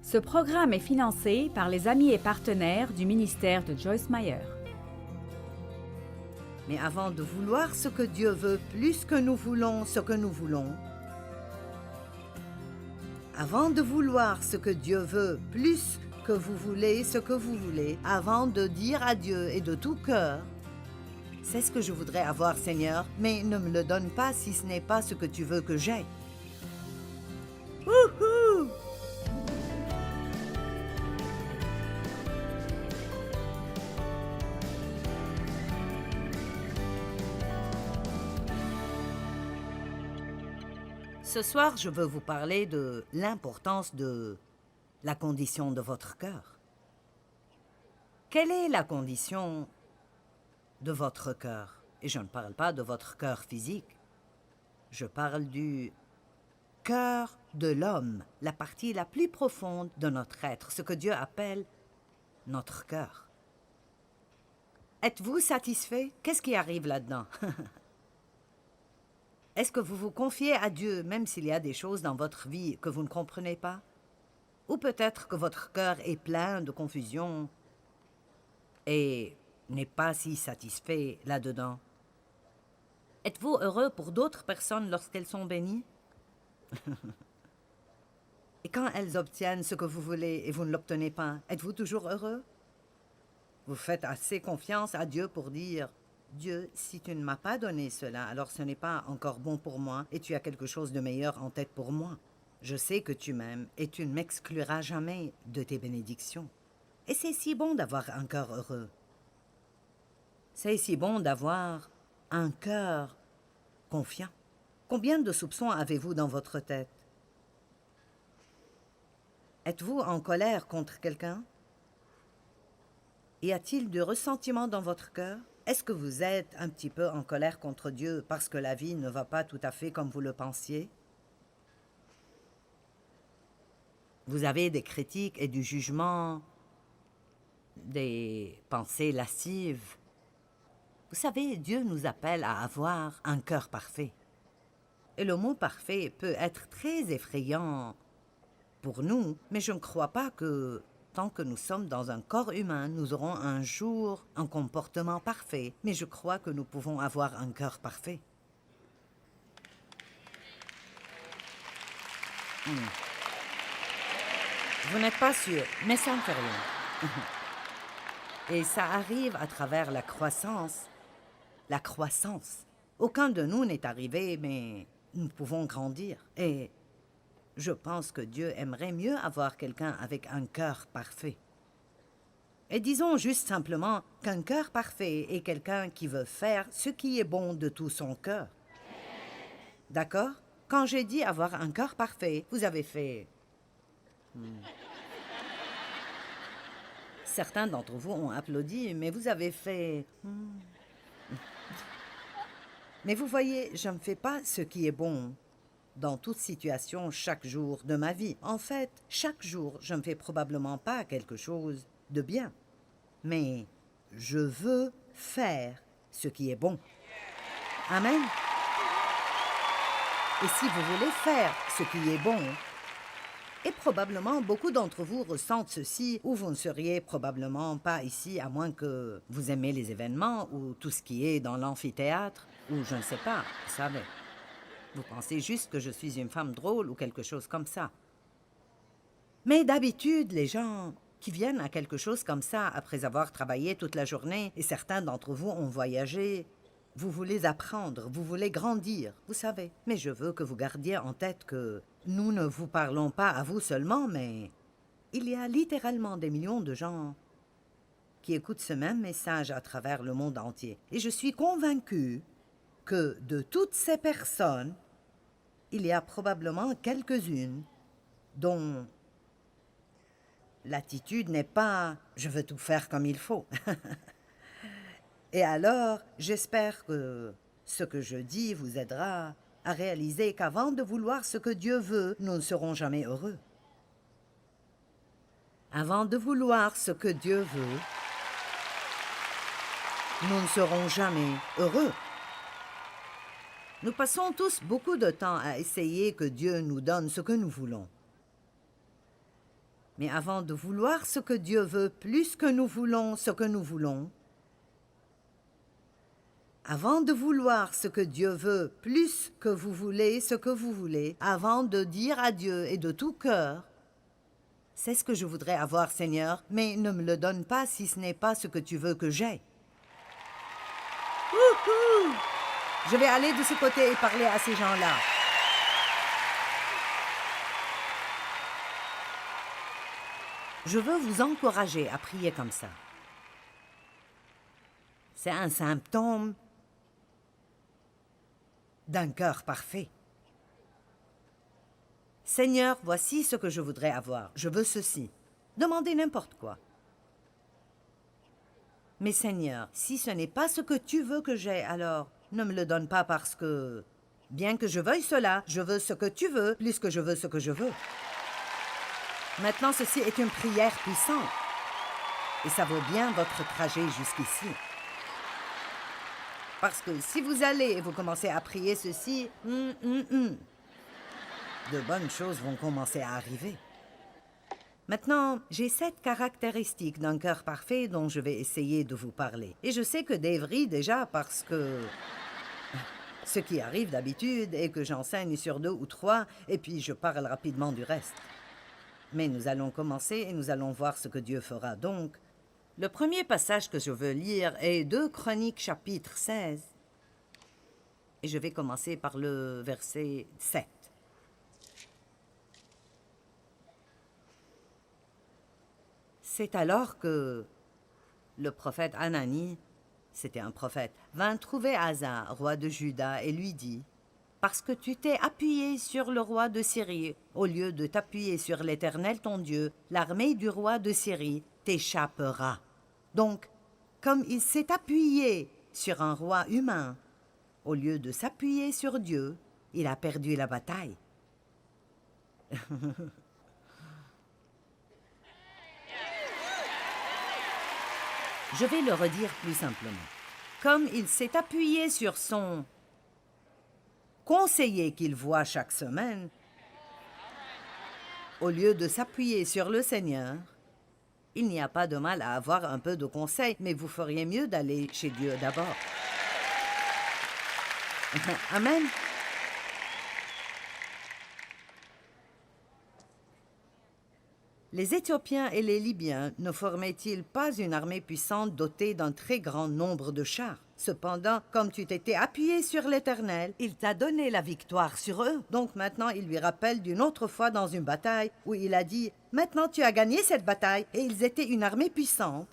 Ce programme est financé par les amis et partenaires du ministère de Joyce Meyer. Mais avant de vouloir ce que Dieu veut plus que nous voulons ce que nous voulons, avant de vouloir ce que Dieu veut plus que vous voulez ce que vous voulez, avant de dire à Dieu et de tout cœur, c'est ce que je voudrais avoir, Seigneur, mais ne me le donne pas si ce n'est pas ce que tu veux que j'aie. Wouhou! Ce soir, je veux vous parler de l'importance de la condition de votre cœur. Quelle est la condition de votre cœur? Et je ne parle pas de votre cœur physique. Je parle du cœur de l'homme, la partie la plus profonde de notre être, ce que Dieu appelle notre cœur. Êtes-vous satisfait? Qu'est-ce qui arrive là-dedans? Est-ce que vous vous confiez à Dieu, même s'il y a des choses dans votre vie que vous ne comprenez pas? Ou peut-être que votre cœur est plein de confusion et n'est pas si satisfait là-dedans? Êtes-vous heureux pour d'autres personnes lorsqu'elles sont bénies? Et quand elles obtiennent ce que vous voulez et vous ne l'obtenez pas, êtes-vous toujours heureux? Vous faites assez confiance à Dieu pour dire « Dieu, si tu ne m'as pas donné cela, alors ce n'est pas encore bon pour moi et tu as quelque chose de meilleur en tête pour moi. Je sais que tu m'aimes et tu ne m'excluras jamais de tes bénédictions. » Et c'est si bon d'avoir un cœur heureux. C'est si bon d'avoir un cœur confiant. Combien de soupçons avez-vous dans votre tête? Êtes-vous en colère contre quelqu'un? Y a-t-il du ressentiment dans votre cœur? Est-ce que vous êtes un petit peu en colère contre Dieu parce que la vie ne va pas tout à fait comme vous le pensiez? Vous avez des critiques et du jugement, des pensées lascives. Vous savez, Dieu nous appelle à avoir un cœur parfait. Et le mot parfait peut être très effrayant pour nous, mais je ne crois pas que, tant que nous sommes dans un corps humain, nous aurons un jour un comportement parfait, mais je crois que nous pouvons avoir un cœur parfait. Vous n'êtes pas sûr, mais ça ne fait rien. Et ça arrive à travers la croissance. La croissance. Aucun de nous n'est arrivé, mais nous pouvons grandir. Et je pense que Dieu aimerait mieux avoir quelqu'un avec un cœur parfait. Et disons juste simplement qu'un cœur parfait est quelqu'un qui veut faire ce qui est bon de tout son cœur. D'accord? Quand j'ai dit avoir un cœur parfait, vous avez fait... Certains d'entre vous ont applaudi, mais vous avez fait... Mais vous voyez, je ne fais pas ce qui est bon dans toute situation chaque jour de ma vie. En fait, chaque jour, je ne fais probablement pas quelque chose de bien. Mais je veux faire ce qui est bon. Amen. Et si vous voulez faire ce qui est bon, et probablement beaucoup d'entre vous ressentent ceci, ou vous ne seriez probablement pas ici à moins que vous aimez les événements ou tout ce qui est dans l'amphithéâtre, ou je ne sais pas, vous savez. Vous pensez juste que je suis une femme drôle ou quelque chose comme ça. Mais d'habitude, les gens qui viennent à quelque chose comme ça après avoir travaillé toute la journée, et certains d'entre vous ont voyagé, vous voulez apprendre, vous voulez grandir, vous savez. Mais je veux que vous gardiez en tête que nous ne vous parlons pas à vous seulement, mais il y a littéralement des millions de gens qui écoutent ce même message à travers le monde entier. Et je suis convaincue que de toutes ces personnes, il y a probablement quelques-unes dont l'attitude n'est pas « je veux tout faire comme il faut ». Et alors, j'espère que ce que je dis vous aidera à réaliser qu'avant de vouloir ce que Dieu veut, nous ne serons jamais heureux. Avant de vouloir ce que Dieu veut, nous ne serons jamais heureux. Nous passons tous beaucoup de temps à essayer que Dieu nous donne ce que nous voulons. Mais avant de vouloir ce que Dieu veut plus que nous voulons ce que nous voulons, avant de vouloir ce que Dieu veut plus que vous voulez ce que vous voulez, avant de dire à Dieu et de tout cœur, c'est ce que je voudrais avoir, Seigneur, mais ne me le donne pas si ce n'est pas ce que tu veux que j'aie. Wouhou! Je vais aller de ce côté et parler à ces gens-là. Je veux vous encourager à prier comme ça. C'est un symptôme d'un cœur parfait. Seigneur, voici ce que je voudrais avoir. Je veux ceci. Demandez n'importe quoi. Mais Seigneur, si ce n'est pas ce que tu veux que j'aie, alors ne me le donne pas parce que, bien que je veuille cela, je veux ce que tu veux plus que je veux ce que je veux. Maintenant, ceci est une prière puissante. Et ça vaut bien votre trajet jusqu'ici. Parce que si vous allez et vous commencez à prier ceci, de bonnes choses vont commencer à arriver. Maintenant, j'ai 7 caractéristiques d'un cœur parfait dont je vais essayer de vous parler. Et je sais que Dave rit déjà parce que ce qui arrive d'habitude est que j'enseigne sur 2 ou 3 et puis je parle rapidement du reste. Mais nous allons commencer et nous allons voir ce que Dieu fera. Donc, le premier passage que je veux lire est 2 Chroniques chapitre 16. Et je vais commencer par le verset 7. C'est alors que le prophète Anani, c'était un prophète, vint trouver Asa, roi de Juda, et lui dit, « Parce que tu t'es appuyé sur le roi de Syrie, au lieu de t'appuyer sur l'Éternel ton Dieu, l'armée du roi de Syrie t'échappera. » Donc, comme il s'est appuyé sur un roi humain, au lieu de s'appuyer sur Dieu, il a perdu la bataille. Je vais le redire plus simplement. Comme il s'est appuyé sur son conseiller qu'il voit chaque semaine, au lieu de s'appuyer sur le Seigneur, il n'y a pas de mal à avoir un peu de conseil, mais vous feriez mieux d'aller chez Dieu d'abord. Amen. Les Éthiopiens et les Libyens ne formaient-ils pas une armée puissante dotée d'un très grand nombre de chars? Cependant, comme tu t'étais appuyé sur l'Éternel, il t'a donné la victoire sur eux. Donc maintenant, il lui rappelle d'une autre fois dans une bataille où il a dit « Maintenant tu as gagné cette bataille et ils étaient une armée puissante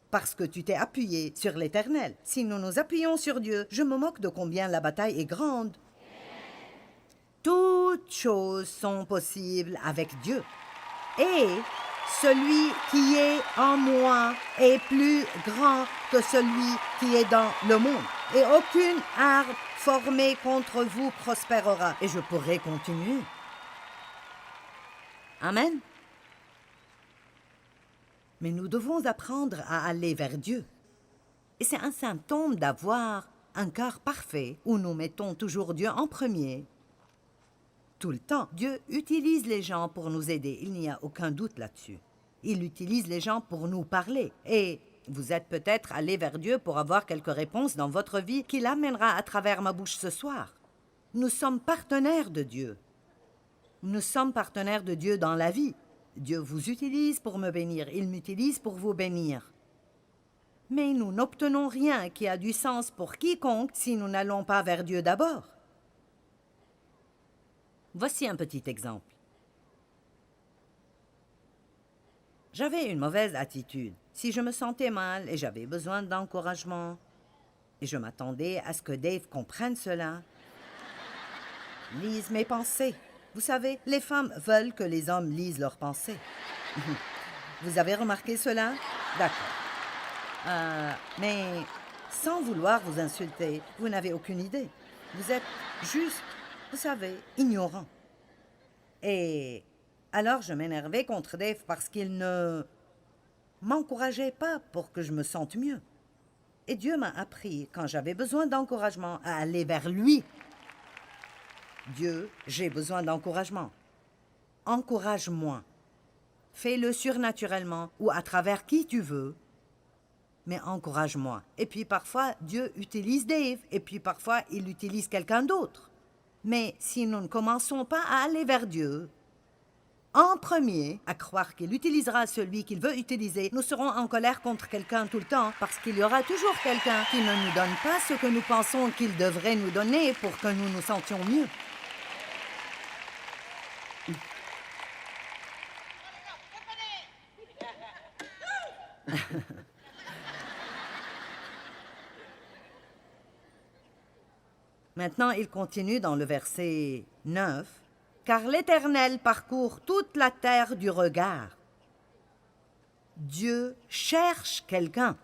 parce que tu t'es appuyé sur l'Éternel. Si nous nous appuyons sur Dieu, je me moque de combien la bataille est grande. Toutes choses sont possibles avec Dieu. Et celui qui est en moi est plus grand que celui qui est dans le monde. Et aucune arme formée contre vous prospérera. Et je pourrai continuer. Amen. Mais nous devons apprendre à aller vers Dieu. Et c'est un symptôme d'avoir un cœur parfait où nous mettons toujours Dieu en premier. Tout le temps, Dieu utilise les gens pour nous aider. Il n'y a aucun doute là-dessus. Il utilise les gens pour nous parler. Et vous êtes peut-être allé vers Dieu pour avoir quelques réponses dans votre vie qu'il amènera à travers ma bouche ce soir. Nous sommes partenaires de Dieu. Nous sommes partenaires de Dieu dans la vie. Dieu vous utilise pour me bénir. Il m'utilise pour vous bénir. Mais nous n'obtenons rien qui a du sens pour quiconque si nous n'allons pas vers Dieu d'abord. Voici un petit exemple. J'avais une mauvaise attitude. Si je me sentais mal et j'avais besoin d'encouragement, et je m'attendais à ce que Dave comprenne cela, lise mes pensées. Vous savez, les femmes veulent que les hommes lisent leurs pensées. Vous avez remarqué cela? D'accord. Mais sans vouloir vous insulter, vous n'avez aucune idée. Vous êtes juste, vous savez, ignorant. Et alors je m'énervais contre Dave parce qu'il ne m'encourageait pas pour que je me sente mieux. Et Dieu m'a appris, quand j'avais besoin d'encouragement, à aller vers lui. Dieu, j'ai besoin d'encouragement. Encourage-moi. Fais-le surnaturellement ou à travers qui tu veux. Mais encourage-moi. Et puis parfois, Dieu utilise Dave, et puis parfois, il utilise quelqu'un d'autre. Mais si nous ne commençons pas à aller vers Dieu, en premier, à croire qu'il utilisera celui qu'il veut utiliser, nous serons en colère contre quelqu'un tout le temps parce qu'il y aura toujours quelqu'un qui ne nous donne pas ce que nous pensons qu'il devrait nous donner pour que nous nous sentions mieux. Maintenant, il continue dans le verset 9. « Car l'Éternel parcourt toute la terre du regard. » Dieu cherche quelqu'un.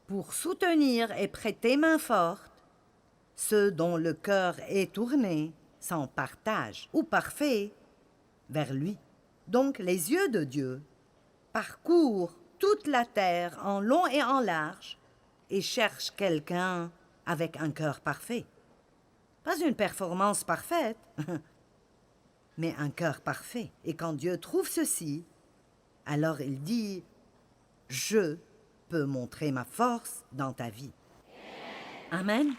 Pour soutenir et prêter main forte ceux dont le cœur est tourné, sans partage ou parfait, vers lui. Donc les yeux de Dieu parcourent toute la terre en long et en large et cherchent quelqu'un avec un cœur parfait. Pas une performance parfaite, mais un cœur parfait. Et quand Dieu trouve ceci, alors il dit « Je peux montrer ma force dans ta vie. » Amen.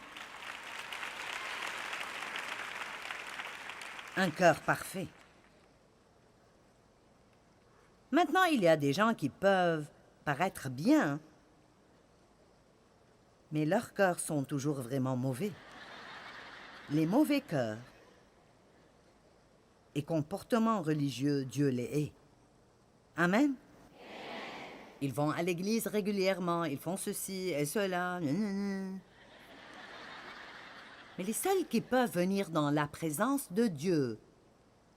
Un cœur parfait. Maintenant, il y a des gens qui peuvent paraître bien, mais leurs cœurs sont toujours vraiment mauvais. Les mauvais cœurs et comportements religieux, Dieu les hait. Amen. Ils vont à l'église régulièrement, ils font ceci et cela. Mais les seuls qui peuvent venir dans la présence de Dieu,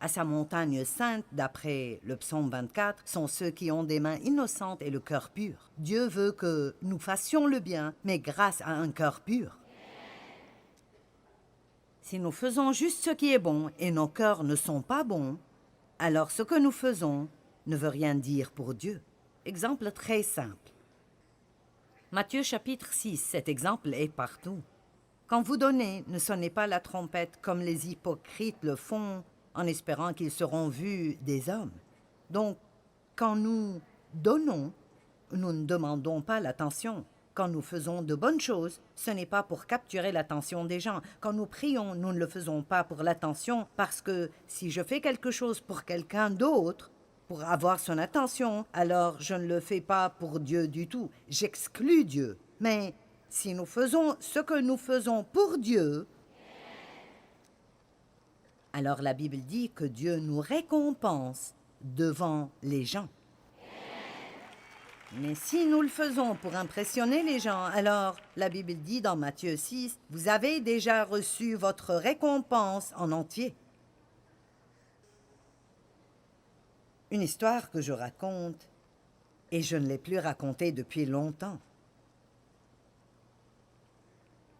à sa montagne sainte, d'après le psaume 24, sont ceux qui ont des mains innocentes et le cœur pur. Dieu veut que nous fassions le bien, mais grâce à un cœur pur. Si nous faisons juste ce qui est bon et nos cœurs ne sont pas bons, alors ce que nous faisons ne veut rien dire pour Dieu. Exemple très simple. Matthieu chapitre 6, cet exemple est partout. Quand vous donnez, ne sonnez pas la trompette comme les hypocrites le font en espérant qu'ils seront vus des hommes. Donc, quand nous donnons, nous ne demandons pas l'attention. Quand nous faisons de bonnes choses, ce n'est pas pour capturer l'attention des gens. Quand nous prions, nous ne le faisons pas pour l'attention, parce que si je fais quelque chose pour quelqu'un d'autre, pour avoir son attention, alors je ne le fais pas pour Dieu du tout. J'exclus Dieu. Mais si nous faisons ce que nous faisons pour Dieu, alors la Bible dit que Dieu nous récompense devant les gens. Mais si nous le faisons pour impressionner les gens, alors la Bible dit dans Matthieu 6, « Vous avez déjà reçu votre récompense en entier. » Une histoire que je raconte, et je ne l'ai plus racontée depuis longtemps.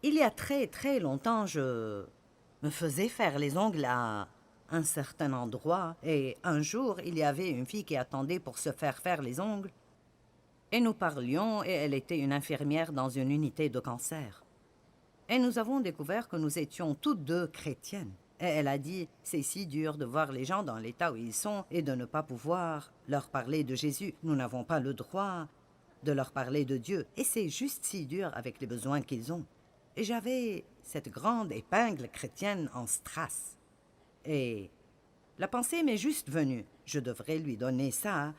Il y a très très longtemps, je me faisais faire les ongles à un certain endroit, et un jour, il y avait une fille qui attendait pour se faire les ongles. Et nous parlions, et elle était une infirmière dans une unité de cancer. Et nous avons découvert que nous étions toutes deux chrétiennes. Et elle a dit, c'est si dur de voir les gens dans l'état où ils sont et de ne pas pouvoir leur parler de Jésus. Nous n'avons pas le droit de leur parler de Dieu. Et c'est juste si dur avec les besoins qu'ils ont. Et j'avais cette grande épingle chrétienne en strass. Et la pensée m'est juste venue. Je devrais lui donner ça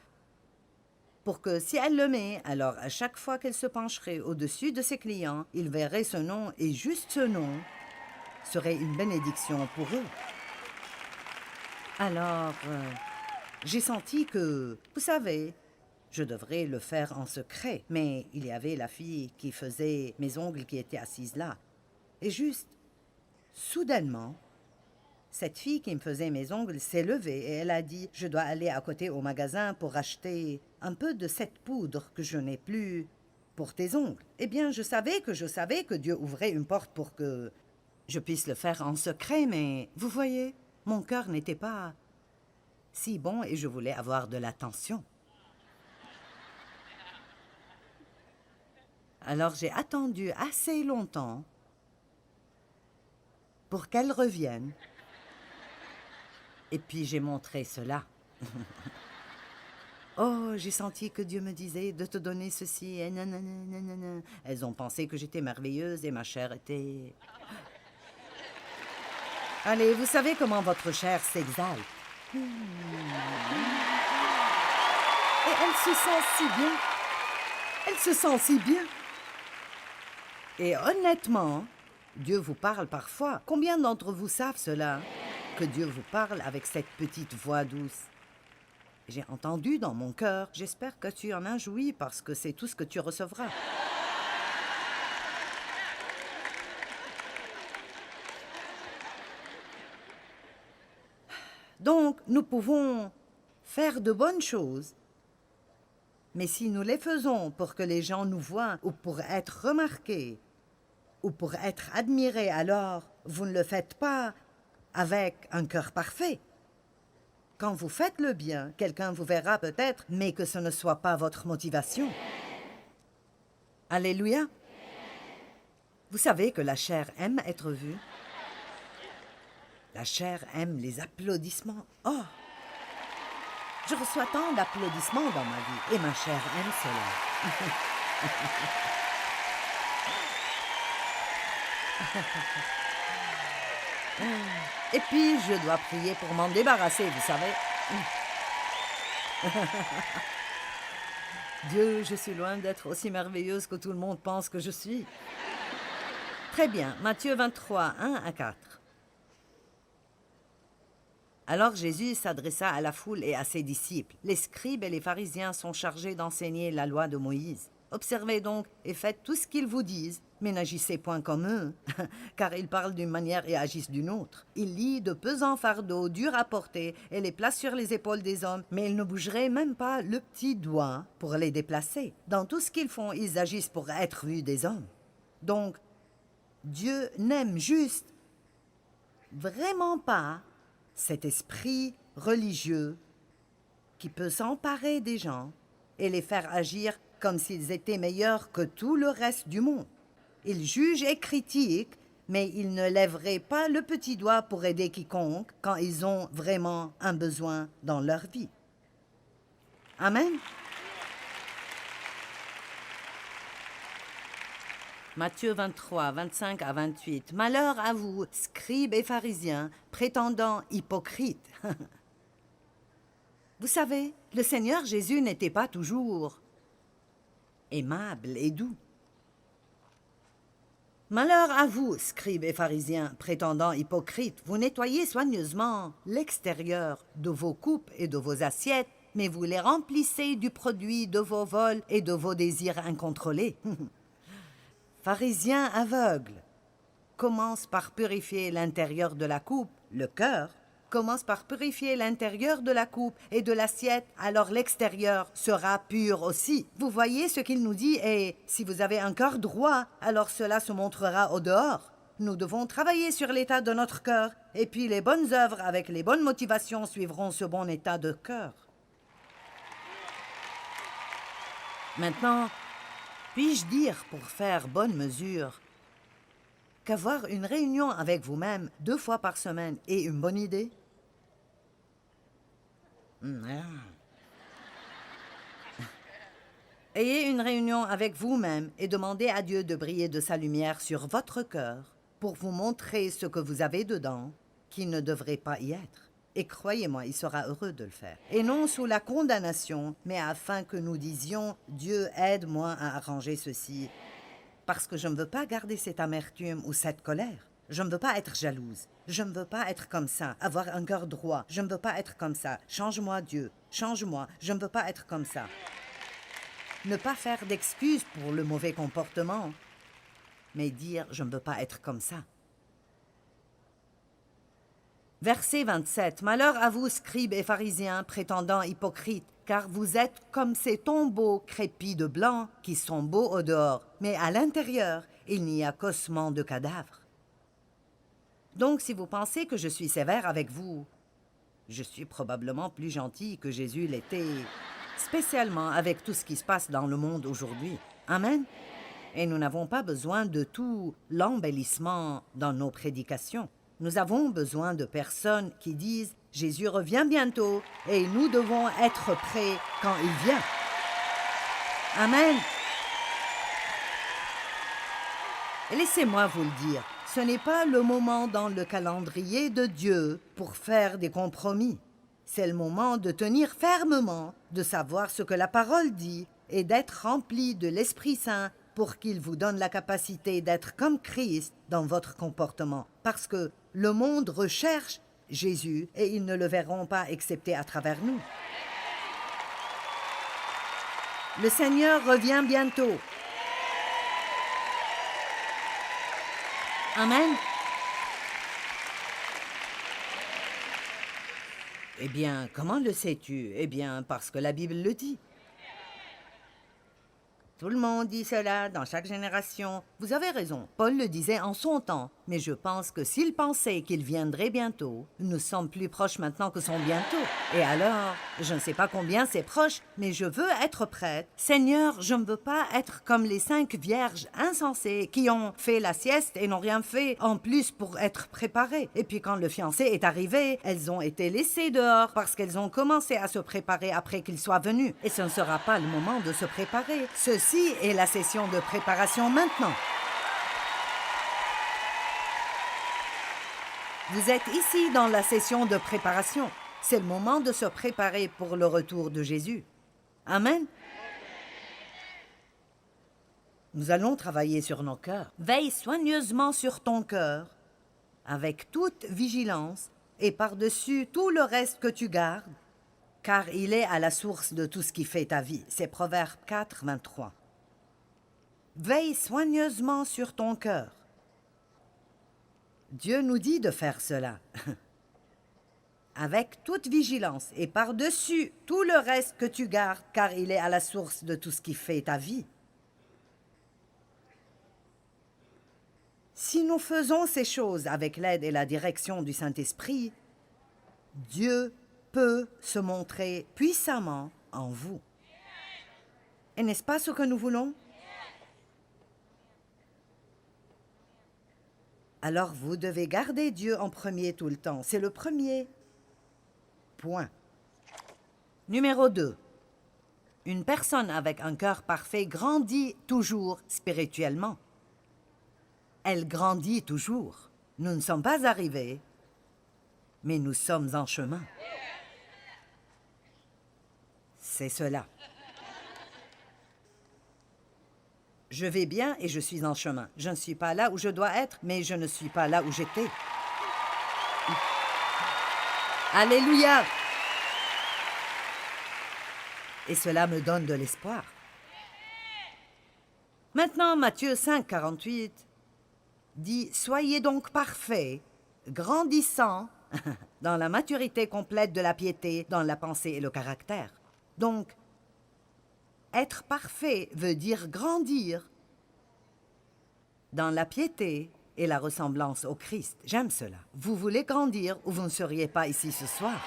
pour que si elle le met, alors à chaque fois qu'elle se pencherait au-dessus de ses clients, il verrait ce nom et juste ce nom serait une bénédiction pour eux. Alors, j'ai senti que, vous savez, je devrais le faire en secret. Mais il y avait la fille qui faisait mes ongles qui était assise là. Et juste, soudainement, cette fille qui me faisait mes ongles s'est levée et elle a dit « Je dois aller à côté au magasin pour acheter un peu de cette poudre que je n'ai plus pour tes ongles. » Eh bien, je savais que Dieu ouvrait une porte pour que je puisse le faire en secret, mais vous voyez, mon cœur n'était pas si bon et je voulais avoir de l'attention. Alors j'ai attendu assez longtemps pour qu'elle revienne. Et puis j'ai montré cela. Oh, j'ai senti que Dieu me disait de te donner ceci et nanana, nanana. Elles ont pensé que j'étais merveilleuse et ma chair était... Allez, vous savez comment votre chair s'exalte. Et elle se sent si bien. Elle se sent si bien. Et honnêtement, Dieu vous parle parfois. Combien d'entre vous savent cela? Que Dieu vous parle avec cette petite voix douce. J'ai entendu dans mon cœur. J'espère que tu en as joui parce que c'est tout ce que tu recevras. Donc, nous pouvons faire de bonnes choses. Mais si nous les faisons pour que les gens nous voient ou pour être remarqués ou pour être admirés, alors vous ne le faites pas avec un cœur parfait. Quand vous faites le bien, quelqu'un vous verra peut-être, mais que ce ne soit pas votre motivation. Alléluia. Vous savez que la chair aime être vue. La chair aime les applaudissements. Oh! Je reçois tant d'applaudissements dans ma vie et ma chair aime cela. Et puis, je dois prier pour m'en débarrasser, vous savez. Dieu, je suis loin d'être aussi merveilleuse que tout le monde pense que je suis. Très bien, Matthieu 23, 1 à 4. Alors Jésus s'adressa à la foule et à ses disciples. Les scribes et les pharisiens sont chargés d'enseigner la loi de Moïse. Observez donc et faites tout ce qu'ils vous disent, mais n'agissez point comme eux, car ils parlent d'une manière et agissent d'une autre. Ils lient de pesants fardeaux durs à porter et les placent sur les épaules des hommes, mais ils ne bougeraient même pas le petit doigt pour les déplacer. Dans tout ce qu'ils font, ils agissent pour être vus des hommes. Donc, Dieu n'aime juste vraiment pas cet esprit religieux qui peut s'emparer des gens et les faire agir comme s'ils étaient meilleurs que tout le reste du monde. Ils jugent et critiquent, mais ils ne lèveraient pas le petit doigt pour aider quiconque quand ils ont vraiment un besoin dans leur vie. Amen. Matthieu 23, 25 à 28. Malheur à vous, scribes et pharisiens, prétendants hypocrites. Vous savez, le Seigneur Jésus n'était pas toujours aimable et doux. Malheur à vous, scribes et pharisiens, prétendants hypocrites, vous nettoyez soigneusement l'extérieur de vos coupes et de vos assiettes, mais vous les remplissez du produit de vos vols et de vos désirs incontrôlés. Pharisiens aveugles, commence par purifier l'intérieur de la coupe, le cœur, commence par purifier l'intérieur de la coupe et de l'assiette, alors l'extérieur sera pur aussi. Vous voyez ce qu'il nous dit, et si vous avez un cœur droit, alors cela se montrera au dehors. Nous devons travailler sur l'état de notre cœur, et puis les bonnes œuvres avec les bonnes motivations suivront ce bon état de cœur. Maintenant, puis-je dire pour faire bonne mesure qu'avoir une réunion avec vous-même 2 fois par semaine est une bonne idée? Ayez une réunion avec vous-même et demandez à Dieu de briller de sa lumière sur votre cœur pour vous montrer ce que vous avez dedans qui ne devrait pas y être. Et croyez-moi, il sera heureux de le faire. Et non sous la condamnation, mais afin que nous disions « Dieu, aide-moi à arranger ceci ». Parce que je ne veux pas garder cette amertume ou cette colère. Je ne veux pas être jalouse. Je ne veux pas être comme ça, avoir un cœur droit. Je ne veux pas être comme ça. Change-moi, Dieu. Change-moi. Je ne veux pas être comme ça. Ne pas faire d'excuses pour le mauvais comportement, mais dire « je ne veux pas être comme ça ». Verset 27. Malheur à vous, scribes et pharisiens, prétendants hypocrites, car vous êtes comme ces tombeaux crépis de blanc qui sont beaux au dehors, mais à l'intérieur, il n'y a qu'ossements de cadavres. Donc, si vous pensez que je suis sévère avec vous, je suis probablement plus gentil que Jésus l'était, spécialement avec tout ce qui se passe dans le monde aujourd'hui. Amen. Et nous n'avons pas besoin de tout l'embellissement dans nos prédications. Nous avons besoin de personnes qui disent « Jésus revient bientôt et nous devons être prêts quand il vient. » Amen. Et laissez-moi vous le dire, ce n'est pas le moment dans le calendrier de Dieu pour faire des compromis. C'est le moment de tenir fermement, de savoir ce que la parole dit et d'être rempli de l'Esprit Saint pour qu'il vous donne la capacité d'être comme Christ dans votre comportement. Parce que le monde recherche Jésus et ils ne le verront pas excepté à travers nous. Le Seigneur revient bientôt. Amen. Eh bien, comment le sais-tu? Eh bien, parce que la Bible le dit. Tout le monde dit cela dans chaque génération. Vous avez raison, Paul le disait en son temps. Mais je pense que s'il pensait qu'il viendrait bientôt, nous sommes plus proches maintenant que son bientôt. Et alors, je ne sais pas combien c'est proche, mais je veux être prête. Seigneur, je ne veux pas être comme les 5 vierges insensées qui ont fait la sieste et n'ont rien fait en plus pour être préparées. Et puis quand le fiancé est arrivé, elles ont été laissées dehors parce qu'elles ont commencé à se préparer après qu'il soit venu. Et ce ne sera pas le moment de se préparer. Ceci est la session de préparation maintenant. Vous êtes ici dans la session de préparation. C'est le moment de se préparer pour le retour de Jésus. Amen. Nous allons travailler sur nos cœurs. Veille soigneusement sur ton cœur, avec toute vigilance, et par-dessus tout le reste que tu gardes, car il est à la source de tout ce qui fait ta vie. C'est Proverbe 4, 23. Veille soigneusement sur ton cœur. Dieu nous dit de faire cela. Avec toute vigilance et par-dessus tout le reste que tu gardes, car il est à la source de tout ce qui fait ta vie. Si nous faisons ces choses avec l'aide et la direction du Saint-Esprit, Dieu peut se montrer puissamment en vous. Et n'est-ce pas ce que nous voulons? Alors vous devez garder Dieu en premier tout le temps. C'est le premier point. Numéro 2. Une personne avec un cœur parfait grandit toujours spirituellement. Elle grandit toujours. Nous ne sommes pas arrivés, mais nous sommes en chemin. C'est cela. Je vais bien et je suis en chemin. Je ne suis pas là où je dois être, mais je ne suis pas là où j'étais. Alléluia! Et cela me donne de l'espoir. Maintenant, Matthieu 5, 48 dit « Soyez donc parfaits, grandissant dans la maturité complète de la piété, dans la pensée et le caractère. » Donc, être parfait veut dire grandir dans la piété et la ressemblance au Christ. J'aime cela. Vous voulez grandir ou vous ne seriez pas ici ce soir.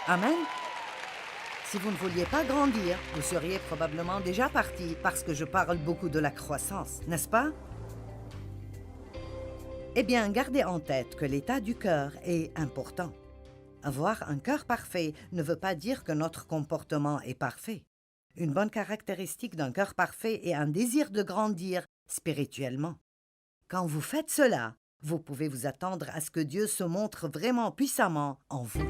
Amen. Si vous ne vouliez pas grandir, vous seriez probablement déjà parti parce que je parle beaucoup de la croissance, n'est-ce pas? Eh bien, gardez en tête que l'état du cœur est important. Avoir un cœur parfait ne veut pas dire que notre comportement est parfait. Une bonne caractéristique d'un cœur parfait est un désir de grandir spirituellement. Quand vous faites cela, vous pouvez vous attendre à ce que Dieu se montre vraiment puissamment en vous.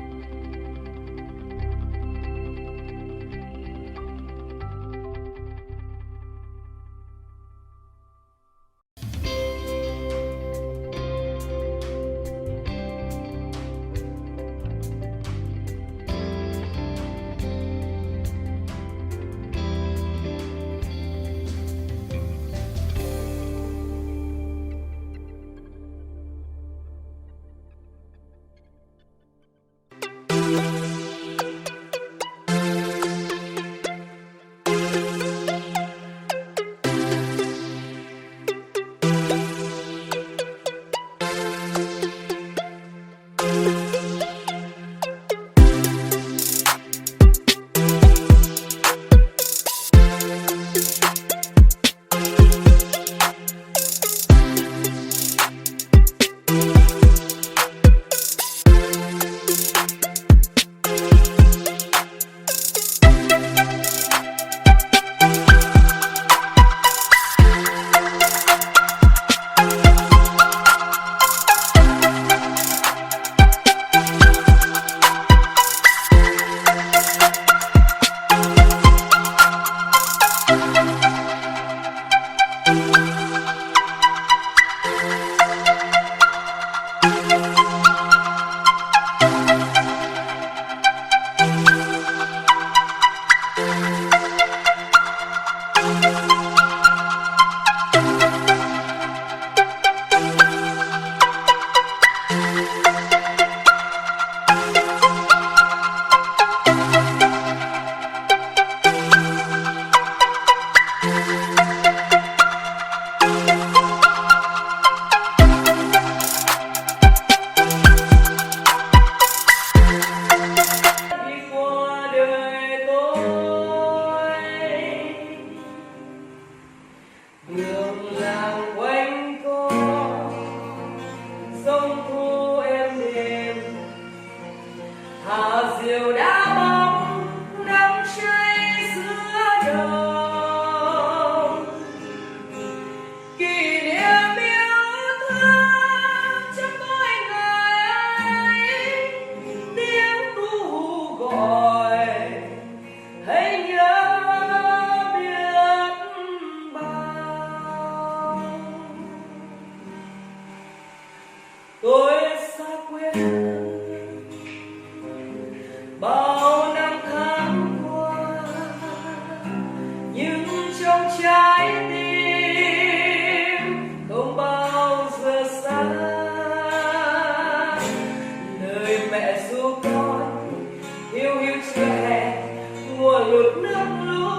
mực nước lũ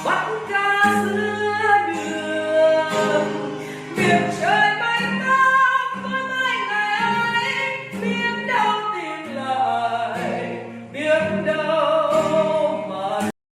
bắt cá giữa đường biển trời